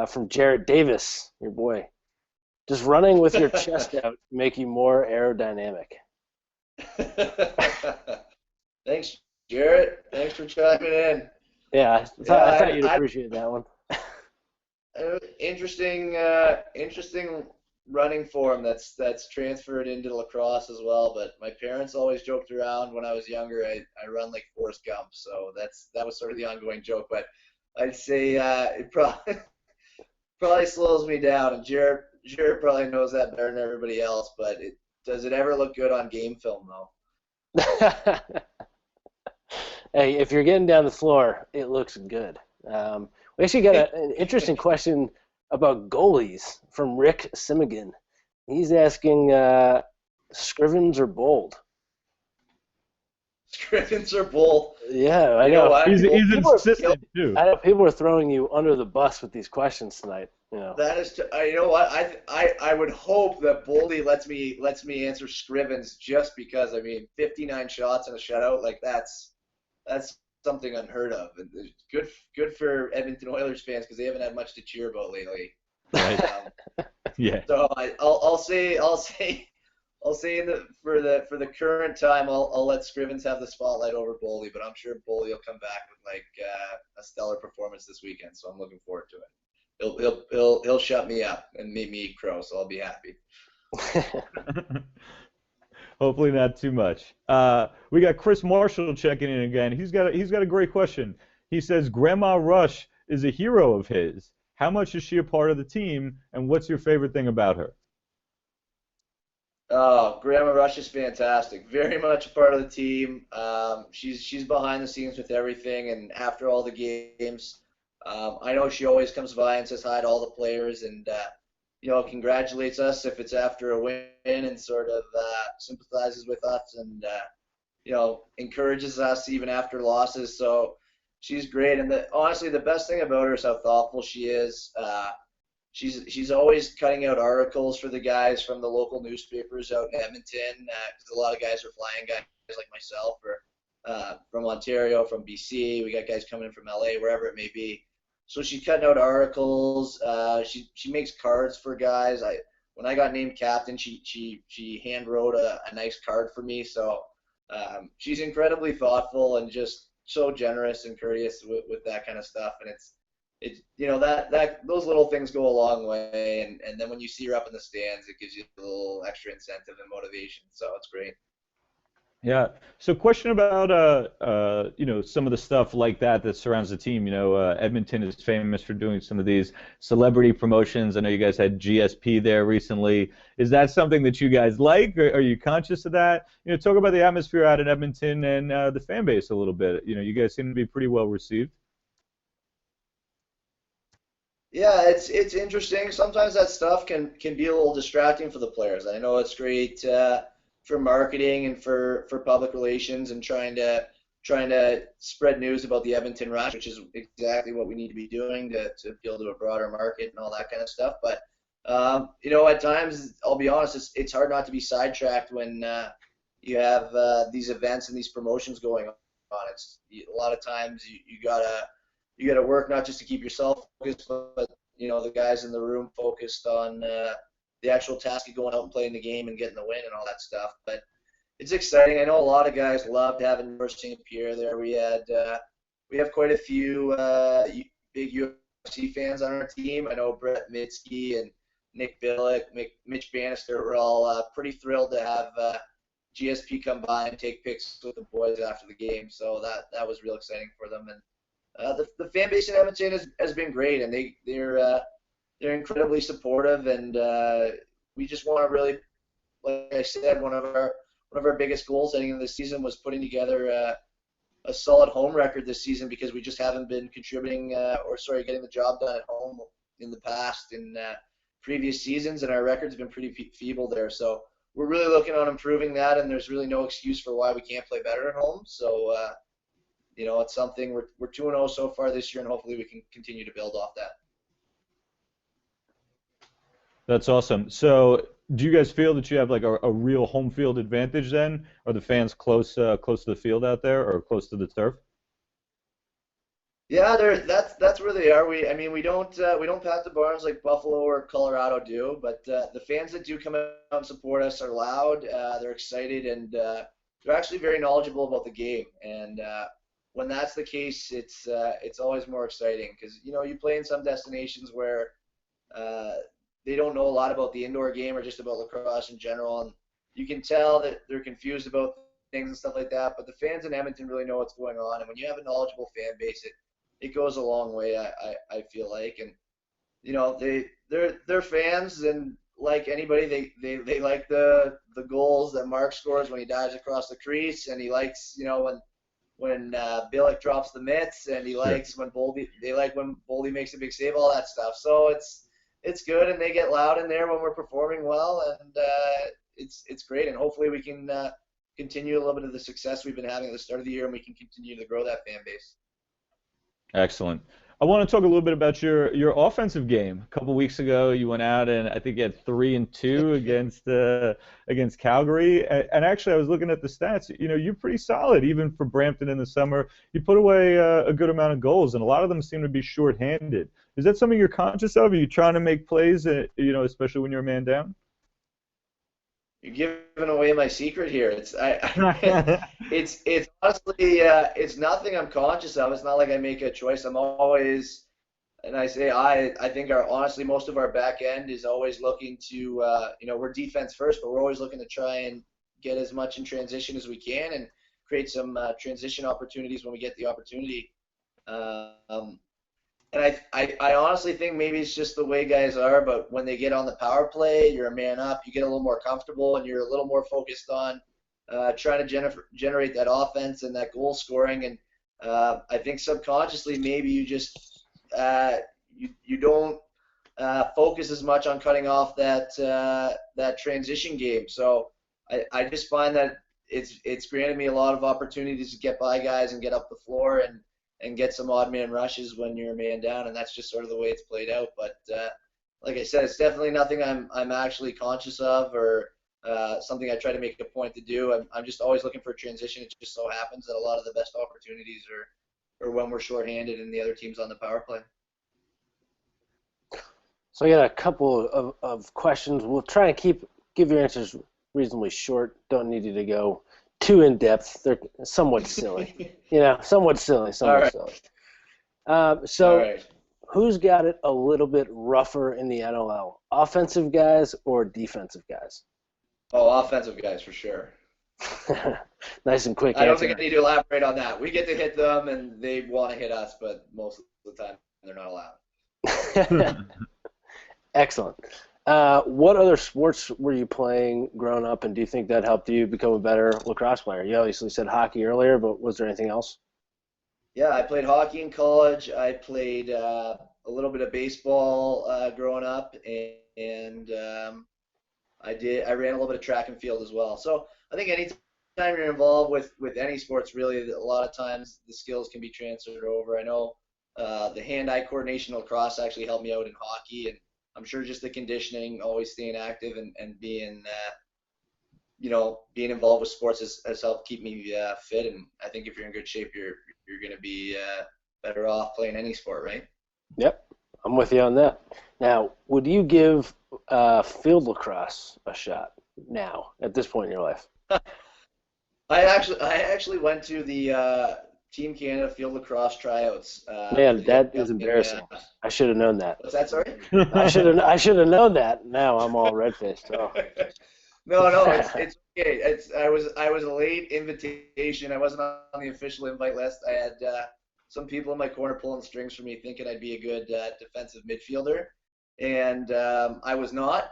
from Jared Davis, your boy. Does running with your chest out make you more aerodynamic? Thanks, Jared. Thanks for chiming in. Yeah, I thought you'd appreciate that one. Interesting running form that's transferred into lacrosse as well. But my parents always joked around when I was younger. I run like Forrest Gump, so that was sort of the ongoing joke. But I'd say it probably slows me down. And Jared probably knows that better than everybody else. But does it ever look good on game film though? Hey, if you're getting down the floor, it looks good. We actually got an interesting question about goalies from Rick Simigan. He's asking Scrivens or Bold? Scrivens or Bold? Yeah, I know. He's insistent too. I know people are throwing you under the bus with these questions tonight. That is, you know what? I would hope that Boldy lets me answer Scrivens just because 59 shots and a shutout, like that's something unheard of. And good for Edmonton Oilers fans because they haven't had much to cheer about lately. Right. Yeah. So I'll say for the current time I'll let Scrivens have the spotlight over Boldy, but I'm sure Boldy will come back with like a stellar performance this weekend. So I'm looking forward to it. He'll shut me up and make me eat crow, so I'll be happy. Hopefully not too much. We got Chris Marshall checking in again. He's got a great question. He says Grandma Rush is a hero of his. How much is she a part of the team, and what's your favorite thing about her? Oh, Grandma Rush is fantastic. Very much a part of the team. She's behind the scenes with everything, and after all the games, I know she always comes by and says hi to all the players, and congratulates us if it's after a win, and sort of sympathizes with us, and encourages us even after losses. So she's great, and honestly, the best thing about her is how thoughtful she is. She's always cutting out articles for the guys from the local newspapers out in Edmonton, because a lot of guys are flying guys like myself, or from Ontario, from BC. We got guys coming in from LA, wherever it may be. So she's cutting out articles. She makes cards for guys. When I got named captain, she hand wrote a nice card for me. So she's incredibly thoughtful and just so generous and courteous with that kind of stuff. And it's that those little things go a long way. And then when you see her up in the stands, it gives you a little extra incentive and motivation. So it's great. Yeah. So question about some of the stuff like that surrounds the team. Edmonton is famous for doing some of these celebrity promotions. I know you guys had GSP there recently. Is that something that you guys like? Or are you conscious of that? Talk about the atmosphere out in Edmonton and the fan base a little bit. You guys seem to be pretty well received. Yeah, it's interesting. Sometimes that stuff can be a little distracting for the players. I know it's great for marketing and for public relations and trying to spread news about the Edmonton Rush, which is exactly what we need to be doing to appeal to a broader market and all that kind of stuff. But at times, I'll be honest, it's hard not to be sidetracked when you have these events and these promotions going on. It's a lot of times you gotta work not just to keep yourself focused, but the guys in the room focused on the actual task of going out and playing the game and getting the win and all that stuff. But it's exciting. I know a lot of guys loved having George St. Pierre there. We have quite a few big UFC fans on our team. I know Brett Mitski and Nick Billick, Mitch Bannister were all pretty thrilled to have GSP come by and take pics with the boys after the game. So that was real exciting for them. And the fan base in Edmonton has been great, and they're incredibly supportive. And we just want to really, like I said, one of our biggest goals heading into the season was putting together a solid home record this season, because we just haven't been getting the job done at home in the past in previous seasons, and our record's been pretty feeble there. So we're really looking on improving that, and there's really no excuse for why we can't play better at home. So, it's something we're 2-0 so far this year, and hopefully we can continue to build off that. That's awesome. So, do you guys feel that you have like a real home field advantage then? Are the fans close to the field out there, or close to the turf? Yeah, that's where they are. We don't pack the barns like Buffalo or Colorado do, but the fans that do come out and support us are loud. They're excited, and they're actually very knowledgeable about the game. And when that's the case, it's always more exciting, because you play in some destinations where they don't know a lot about the indoor game or just about lacrosse in general, and you can tell that they're confused about things and stuff like that. But the fans in Edmonton really know what's going on, and when you have a knowledgeable fan base, it goes a long way. I feel like, and they're fans, and like anybody, they like the goals that Mark scores when he dives across the crease, and he likes when Billick drops the mitts, and he likes when Boldy makes a big save, all that stuff. So it's good, and they get loud in there when we're performing well, and it's great, and hopefully we can continue a little bit of the success we've been having at the start of the year, and we can continue to grow that fan base. Excellent. I want to talk a little bit about your offensive game. A couple weeks ago, you went out and I think you had 3-2 against Calgary. And actually, I was looking at the stats. You're pretty solid, even for Brampton in the summer. You put away a good amount of goals, and a lot of them seem to be shorthanded. Is that something you're conscious of? Are you trying to make plays, especially when you're a man down? You're giving away my secret here. It's honestly it's nothing I'm conscious of. It's not like I make a choice. I'm always, and I think honestly most of our back end is always looking to we're defense first, but we're always looking to try and get as much in transition as we can and create some transition opportunities when we get the opportunity. And I honestly think maybe it's just the way guys are, but when they get on the power play, you're a man up, you get a little more comfortable, and you're a little more focused on trying to generate that offense and that goal scoring. And I think subconsciously maybe you just you don't focus as much on cutting off that transition game. So I just find that it's granted me a lot of opportunities to get by guys and get up the floor and get some odd man rushes when you're a man down, and that's just sort of the way it's played out. But like I said, it's definitely nothing I'm actually conscious of or something I try to make a point to do. I'm just always looking for transition. It just so happens that a lot of the best opportunities are when we're shorthanded and the other team's on the power play. So I got a couple of questions. We'll try and give your answers reasonably short. Don't need you to go too in depth. They're somewhat silly, somewhat silly. So, who's got it a little bit rougher in the NLL? Offensive guys or defensive guys? Oh, offensive guys for sure. Nice and quick. I don't think I need to elaborate on that. We get to hit them, and they want to hit us, but most of the time they're not allowed. Excellent. What other sports were you playing growing up, and do you think that helped you become a better lacrosse player? You obviously said hockey earlier, but was there anything else? Yeah, I played hockey in college. I played a little bit of baseball growing up, and I ran a little bit of track and field as well. So I think anytime you're involved with any sports, really, a lot of times the skills can be transferred over. I know the hand-eye coordination lacrosse actually helped me out in hockey, and I'm sure just the conditioning, always staying active and being involved with sports has helped keep me fit. And I think if you're in good shape, you're going to be better off playing any sport, right? Yep, I'm with you on that. Now, would you give field lacrosse a shot now at this point in your life? I actually went to the Team Canada Field Lacrosse Tryouts. Man, that is Upcoming, embarrassing. I should have known that. what's that? Sorry. I should have known that. Now I'm all red faced. Oh. No, it's okay. I was a late invitation. I wasn't on the official invite list. I had some people in my corner pulling strings for me, thinking I'd be a good defensive midfielder, and I was not.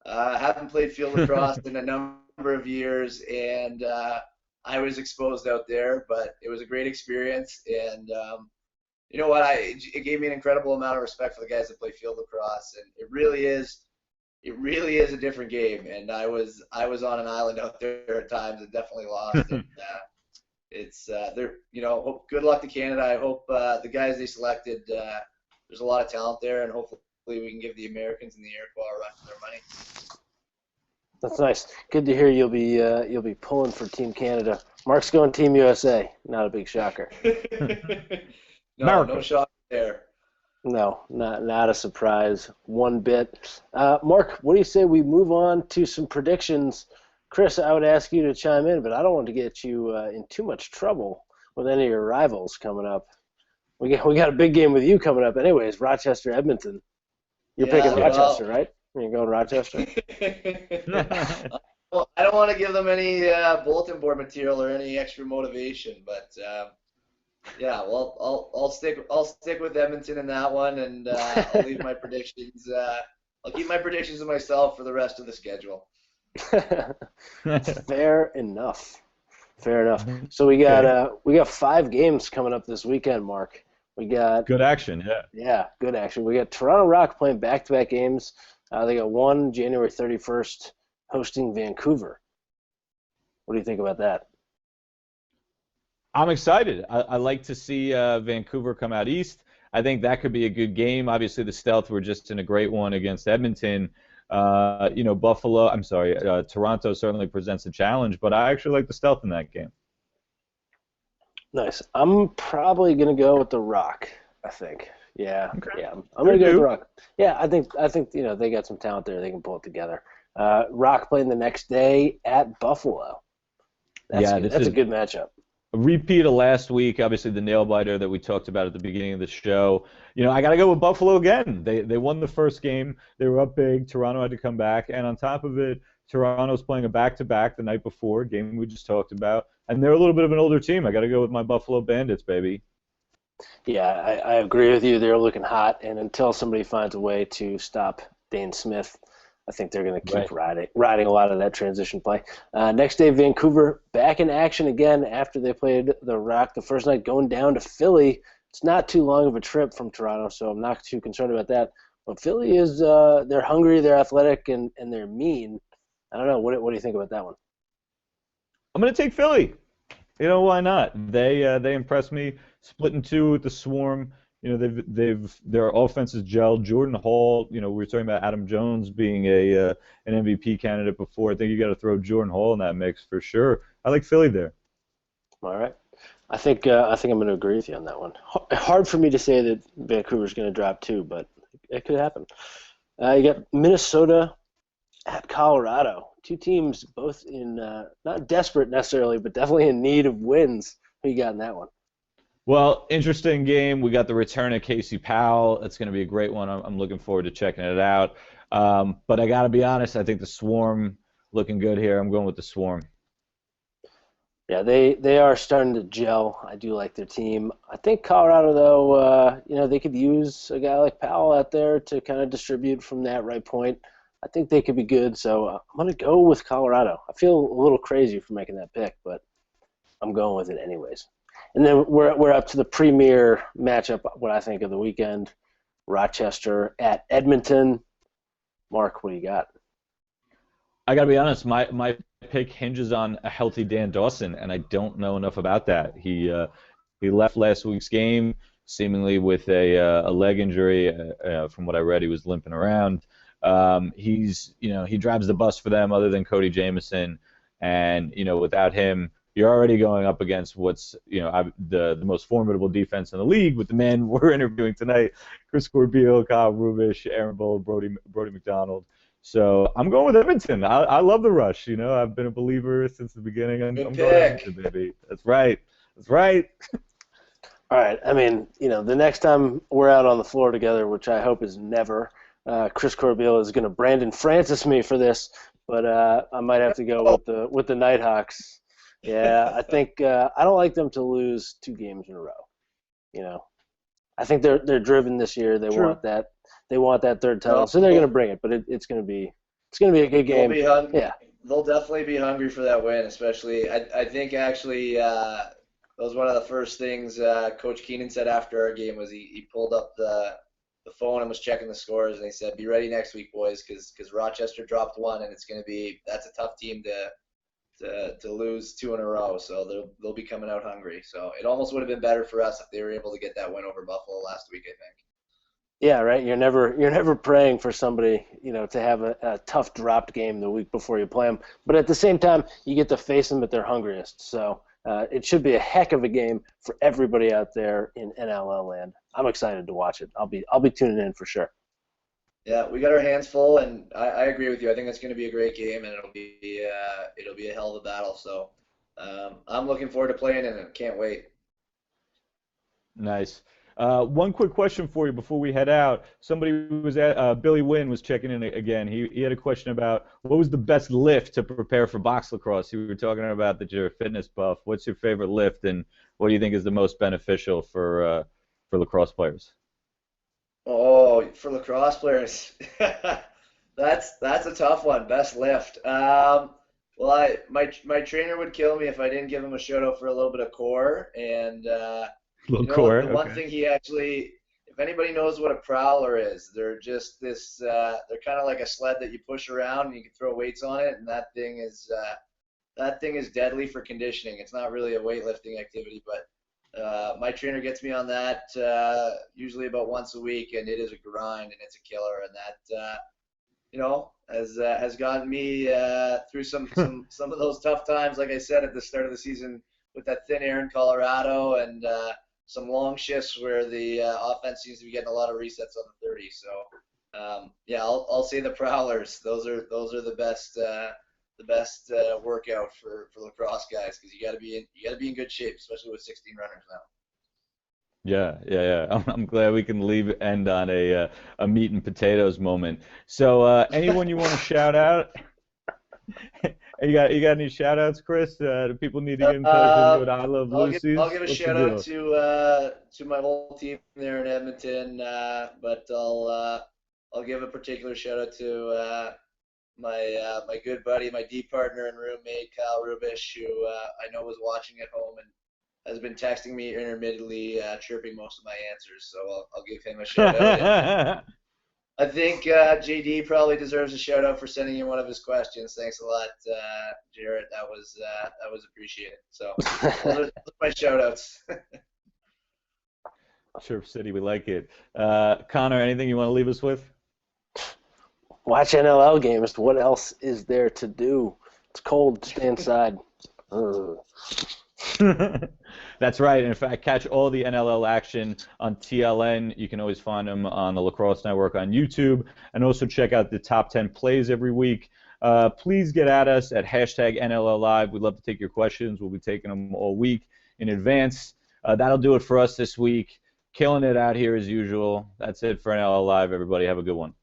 I haven't played field lacrosse in a number of years, and I was exposed out there, but it was a great experience. And you know what? It gave me an incredible amount of respect for the guys that play field lacrosse, and it really is a different game. And I was on an island out there at times and definitely lost. And it's good luck to Canada. I hope the guys they selected. There's a lot of talent there, and hopefully we can give the Americans and the Iroquois a run for their money. That's nice. Good to hear you'll be pulling for Team Canada. Mark's going Team USA. Not a big shocker. No shock there. No, not a surprise one bit. Mark, what do you say we move on to some predictions? Chris, I would ask you to chime in, but I don't want to get you in too much trouble with any of your rivals coming up. We got a big game with you coming up anyways, Rochester, Edmonton. You're picking Rochester, right? You're going Rochester? Well, I don't want to give them any bulletin board material or any extra motivation, but yeah, well, I'll stick with Edmonton in that one, and I'll leave my predictions. I'll keep my predictions to myself for the rest of the schedule. Fair enough. So we got 5 games coming up this weekend, Mark. We got good action, yeah. Yeah, good action. We got Toronto Rock playing back-to-back games. They got one January 31st hosting Vancouver. What do you think about that? I'm excited. I like to see Vancouver come out east. I think that could be a good game. Obviously, the Stealth were just in a great one against Edmonton. Toronto certainly presents a challenge, but I actually like the Stealth in that game. Nice. I'm probably gonna go with the Rock. I think. Yeah. Okay. Yeah. I'm gonna go with the Rock. Yeah. I think they got some talent there. They can pull it together. Rock playing the next day at Buffalo. That's a good matchup. A repeat of last week, obviously the nail biter that we talked about at the beginning of the show. I got to go with Buffalo again. They won the first game. They were up big. Toronto had to come back, and on top of it, Toronto's playing a back-to-back the night before, game we just talked about, and they're a little bit of an older team. I got to go with my Buffalo Bandits, baby. Yeah, I agree with you. They're looking hot, and until somebody finds a way to stop Dane Smith, I think they're going to keep riding a lot of that transition play. Next day, Vancouver back in action again after they played the Rock the first night, going down to Philly. It's not too long of a trip from Toronto, so I'm not too concerned about that. But Philly is they're hungry, they're athletic, and they're mean. I don't know. What do you think about that one? I'm going to take Philly. Why not? They impressed me. Split in two with the Swarm. Their offense is gelled. Jordan Hall. We were talking about Adam Jones being an MVP candidate before. I think you got to throw Jordan Hall in that mix for sure. I like Philly there. All right. I think I'm going to agree with you on that one. Hard for me to say that Vancouver's going to drop 2, but it could happen. You got Minnesota at Colorado. 2 teams both in not desperate necessarily, but definitely in need of wins. Who you got in that one? Well, interesting game. We got the return of Casey Powell. It's going to be a great one. I'm looking forward to checking it out. But I got to be honest, I think the Swarm looking good here. I'm going with the Swarm. Yeah, they are starting to gel. I do like their team. I think Colorado, though, they could use a guy like Powell out there to kind of distribute from that right point. I think they could be good, so I'm going to go with Colorado. I feel a little crazy for making that pick, but I'm going with it anyways. And then we're up to the premier matchup, what I think of the weekend, Rochester at Edmonton. Mark, what do you got? I got to be honest, my pick hinges on a healthy Dan Dawson, and I don't know enough about that. He left last week's game seemingly with a leg injury. From what I read, he was limping around. He drives the bus for them other than Cody Jamieson, and without him, you're already going up against what's the most formidable defense in the league with the man we're interviewing tonight, Chris Corbeil, Kyle Rubish, Aaron Bull, Brody Mcdonald. So I'm going with Edmonton. I love the Rush. I've been a believer since the beginning. I'm Good going Edmonton, baby. That's right. That's right. All right. I mean, the next time we're out on the floor together, which I hope is never, Chris Corbeil is going to Brandon Francis me for this, but I might have to go with the Nighthawks. Yeah, I think I don't like them to lose 2 games in a row. I think they're driven this year. They True. want that. They want that third title, so they're going to bring it. But it's going to be a good game. They'll be hungry. Yeah. They'll definitely be hungry for that win, especially. I think actually that was one of the first things Coach Keenan said after our game was he pulled up the phone and was checking the scores, and he said, "Be ready next week, boys, because Rochester dropped 1, and that's a tough team to lose 2 in a row, so they'll be coming out hungry." So it almost would have been better for us if they were able to get that win over Buffalo last week, I think. Yeah, right. You're never praying for somebody, to have a tough dropped game the week before you play them. But at the same time, you get to face them at their hungriest. So it should be a heck of a game for everybody out there in NLL land. I'm excited to watch it. I'll be tuning in for sure. Yeah, we got our hands full, and I agree with you. I think it's going to be a great game, and it'll be a hell of a battle. So I'm looking forward to playing in it. Can't wait. Nice. One quick question for you before we head out. Somebody was Billy Wynn was checking in again. He had a question about what was the best lift to prepare for box lacrosse. You were talking about that you're a fitness buff. What's your favorite lift, and what do you think is the most beneficial for lacrosse players? Oh, for lacrosse players, that's a tough one. Best lift. Well, my trainer would kill me if I didn't give him a shout out for a little bit of core and. Core. The one thing he actually, if anybody knows what a prowler is, they're just this, they're kind of like a sled that you push around and you can throw weights on it, and that thing is deadly for conditioning. It's not really a weightlifting activity, but my trainer gets me on that usually about once a week, and it is a grind and it's a killer, and that has gotten me through some of those tough times, like I said at the start of the season with that thin air in Colorado and some long shifts where the offense seems to be getting a lot of resets on the 30. So yeah, I'll say the prowlers. Those are the best workout for lacrosse guys, because you got to be in good shape, especially with 16 runners now. Yeah. I'm glad we can end on a meat and potatoes moment. So anyone you want to shout out? You got any shout outs, Chris? Do people need to get in touch with I Love Lucy's? I'll give a shout out to my whole team there in Edmonton, but I'll give a particular shout out to my good buddy, my D partner and roommate Kyle Rubish, who I know was watching at home and has been texting me intermittently, chirping most of my answers. So I'll give him a shout out. I think JD probably deserves a shout out for sending in one of his questions. Thanks a lot, Jarrett. That was appreciated. So those are my shout outs. Chirp City, we like it. Connor, anything you want to leave us with? Watch NLL games. What else is there to do? It's cold. Stay inside. That's right. In fact, catch all the NLL action on TLN. You can always find them on the Lacrosse Network on YouTube, and also check out the top 10 plays every week. Please get at us at #NLL Live. We'd love to take your questions. We'll be taking them all week in advance. That'll do it for us this week. Killing it out here as usual. That's it for NLL Live, everybody. Have a good one.